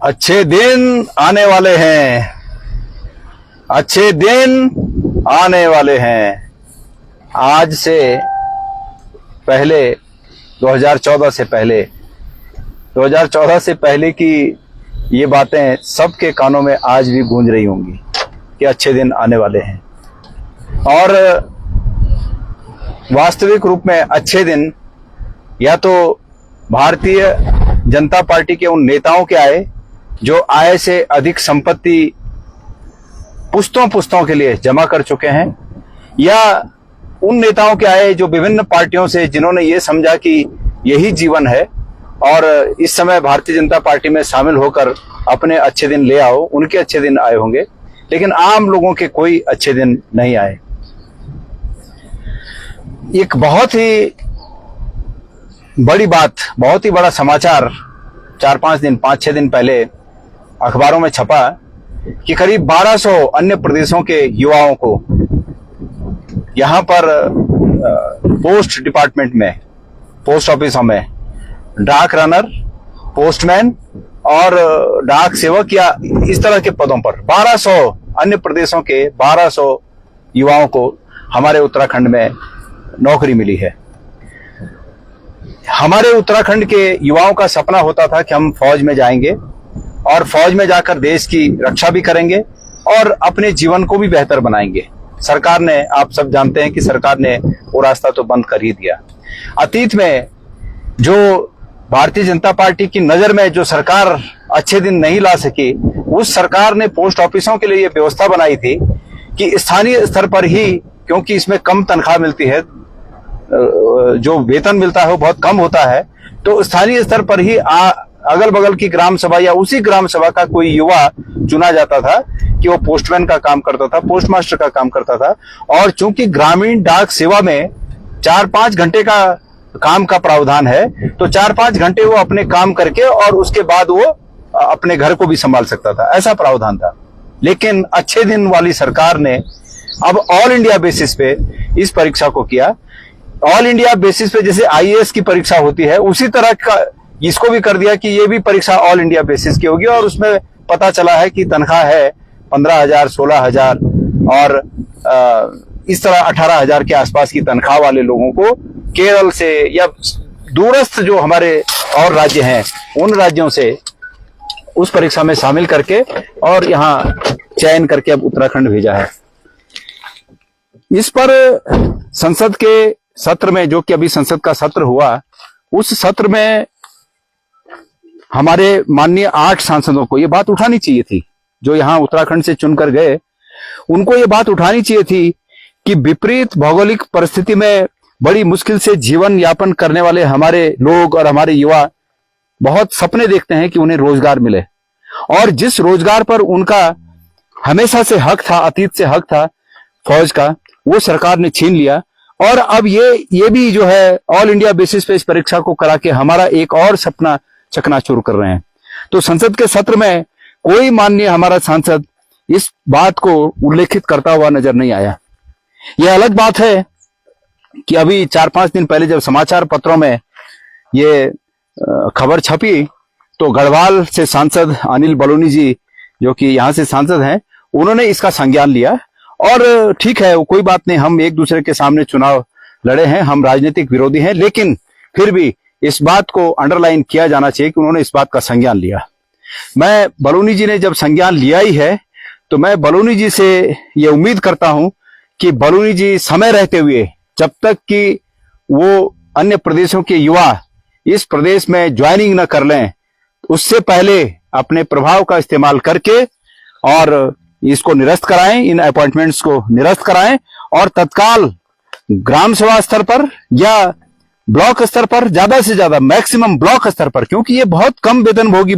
अच्छे दिन आने वाले हैं, अच्छे दिन आने वाले हैं। आज से पहले 2014 से पहले की ये बातें सबके कानों में आज भी गूंज रही होंगी कि अच्छे दिन आने वाले हैं। और वास्तविक रूप में अच्छे दिन या तो भारतीय जनता पार्टी के उन नेताओं के आए जो आय से अधिक संपत्ति पुश्तों के लिए जमा कर चुके हैं, या उन नेताओं के आए जो विभिन्न पार्टियों से जिन्होंने ये समझा कि यही जीवन है और इस समय भारतीय जनता पार्टी में शामिल होकर अपने अच्छे दिन ले आओ, उनके अच्छे दिन आए होंगे। लेकिन आम लोगों के कोई अच्छे दिन नहीं आए। एक बहुत ही बड़ी बात, बहुत ही बड़ा समाचार 5-6 दिन पहले अखबारों में छपा कि करीब 1200 अन्य प्रदेशों के युवाओं को यहां पर पोस्ट डिपार्टमेंट में, पोस्ट ऑफिसों में डाक रनर, पोस्टमैन और डाक सेवक या इस तरह के पदों पर 1200 अन्य प्रदेशों के 1200 युवाओं को हमारे उत्तराखंड में नौकरी मिली है। हमारे उत्तराखंड के युवाओं का सपना होता था कि हम फौज में जाएंगे और फौज में जाकर देश की रक्षा भी करेंगे और अपने जीवन को भी बेहतर बनाएंगे। सरकार ने, आप सब जानते हैं कि सरकार ने वो रास्ता तो बंद कर ही दिया। अतीत में जो भारतीय जनता पार्टी की नजर में जो सरकार अच्छे दिन नहीं ला सकी, उस सरकार ने पोस्ट ऑफिसों के लिए ये व्यवस्था बनाई थी कि स्थानीय स्तर पर ही, क्योंकि इसमें कम तनख्वाह मिलती है, जो वेतन मिलता है वो बहुत कम होता है, तो स्थानीय स्तर पर ही अगल बगल की ग्राम सभा या उसी ग्राम सभा का कोई युवा चुना जाता था कि वो पोस्टमैन का काम करता था, पोस्टमास्टर का काम करता था। और चूंकि ग्रामीण डाक सेवा में 4-5 घंटे का काम का प्रावधान है, तो 4-5 घंटे वो अपने काम करके और उसके बाद वो अपने घर को भी संभाल सकता था, ऐसा प्रावधान था। लेकिन अच्छे दिन वाली सरकार ने अब ऑल इंडिया बेसिस पे इस परीक्षा को किया। ऑल इंडिया बेसिस पे जैसे आईएएस की परीक्षा होती है, उसी तरह का इसको भी कर दिया कि ये भी परीक्षा ऑल इंडिया बेसिस की होगी। और उसमें पता चला है कि तनख्वाह है 15,000, 16,000 और इस तरह 18,000 के आसपास की तनख्वाह वाले लोगों को केरल से या दूरस्थ जो हमारे और राज्य हैं, उन राज्यों से उस परीक्षा में शामिल करके और यहाँ चयन करके अब उत्तराखंड भेजा है। इस पर संसद के सत्र में, जो कि अभी संसद का सत्र हुआ, उस सत्र में हमारे माननीय 8 सांसदों को ये बात उठानी चाहिए थी, जो यहाँ उत्तराखंड से चुनकर गए, उनको ये बात उठानी चाहिए थी कि विपरीत भौगोलिक परिस्थिति में बड़ी मुश्किल से जीवन यापन करने वाले हमारे लोग और हमारे युवा बहुत सपने देखते हैं कि उन्हें रोजगार मिले, और जिस रोजगार पर उनका हमेशा से हक था, अतीत से हक था फौज का, वो सरकार ने छीन लिया। और अब ये भी जो है ऑल इंडिया बेसिस पे इस परीक्षा को करा के हमारा एक और सपना चकनाचूर कर रहे हैं। तो संसद के सत्र में कोई माननीय हमारा सांसद इस बात को उल्लेखित करता हुआ नजर नहीं आया। यह अलग बात है कि अभी 4-5 दिन पहले जब समाचार पत्रों में ये खबर छपी, तो गढ़वाल से सांसद अनिल बलूनी जी, जो कि यहाँ से सांसद हैं, उन्होंने इसका संज्ञान लिया। और ठीक है, वो कोई बात नहीं, हम एक दूसरे के सामने चुनाव लड़े हैं, हम राजनीतिक विरोधी हैं, लेकिन फिर भी इस बात को अंडरलाइन किया जाना चाहिए कि उन्होंने इस बात का संज्ञान लिया। मैं बलूनी जी ने जब संज्ञान लिया ही है, तो मैं बलूनी जी से ये उम्मीद करता हूं कि बलूनी जी समय रहते हुए, जब तक कि वो अन्य प्रदेशों के युवा इस प्रदेश में ज्वाइनिंग न कर लें, उससे पहले अपने प्रभाव का इस्तेमाल करके और इसको निरस्त कराएं, इन अपॉइंटमेंट्स को निरस्त कराएं और तत्काल ग्राम सभा स्तर पर या ब्लॉक स्तर पर, ज्यादा से ज्यादा मैक्सिमम ब्लॉक स्तर पर, क्योंकि ये बहुत कम वेतनभोगी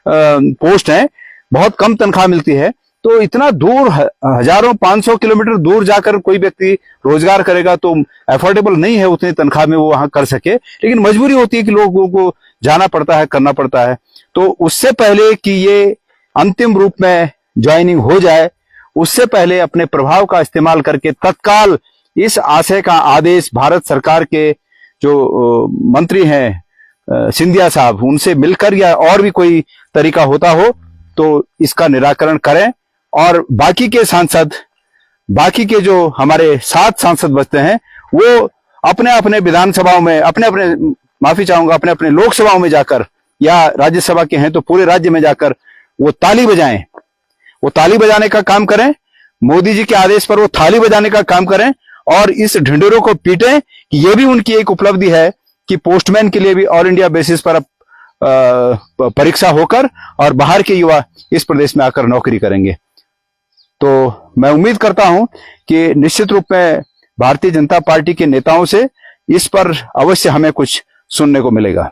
पोस्ट है, बहुत कम तनख्वाह मिलती है, तो इतना दूर, हजारों 500 किलोमीटर दूर जाकर कोई व्यक्ति रोजगार करेगा तो अफोर्डेबल नहीं है उतनी तनख्वाह में वो वहां कर सके। लेकिन मजबूरी होती है कि लोगों को जाना पड़ता है, करना पड़ता है। तो उससे पहले कि ये अंतिम रूप में ज्वाइनिंग हो जाए, उससे पहले अपने प्रभाव का इस्तेमाल करके तत्काल इस आशय का आदेश भारत सरकार के जो मंत्री हैं सिंधिया साहब, उनसे मिलकर या और भी कोई तरीका होता हो तो इसका निराकरण करें। और बाकी के सांसद, बाकी के जो हमारे 7 सांसद बचते हैं, वो अपने अपने विधानसभाओं में, अपने अपने, माफी चाहूंगा, अपने अपने लोकसभाओं में जाकर, या राज्यसभा के हैं तो पूरे राज्य में जाकर वो ताली बजाएं, वो ताली बजाने का काम करें, मोदी जी के आदेश पर वो थाली बजाने का काम करें और इस ढिंढोरों को पीटें कि ये भी उनकी एक उपलब्धि है कि पोस्टमैन के लिए भी ऑल इंडिया बेसिस पर अब परीक्षा होकर और बाहर के युवा इस प्रदेश में आकर नौकरी करेंगे। तो मैं उम्मीद करता हूं कि निश्चित रूप में भारतीय जनता पार्टी के नेताओं से इस पर अवश्य हमें कुछ सुनने को मिलेगा।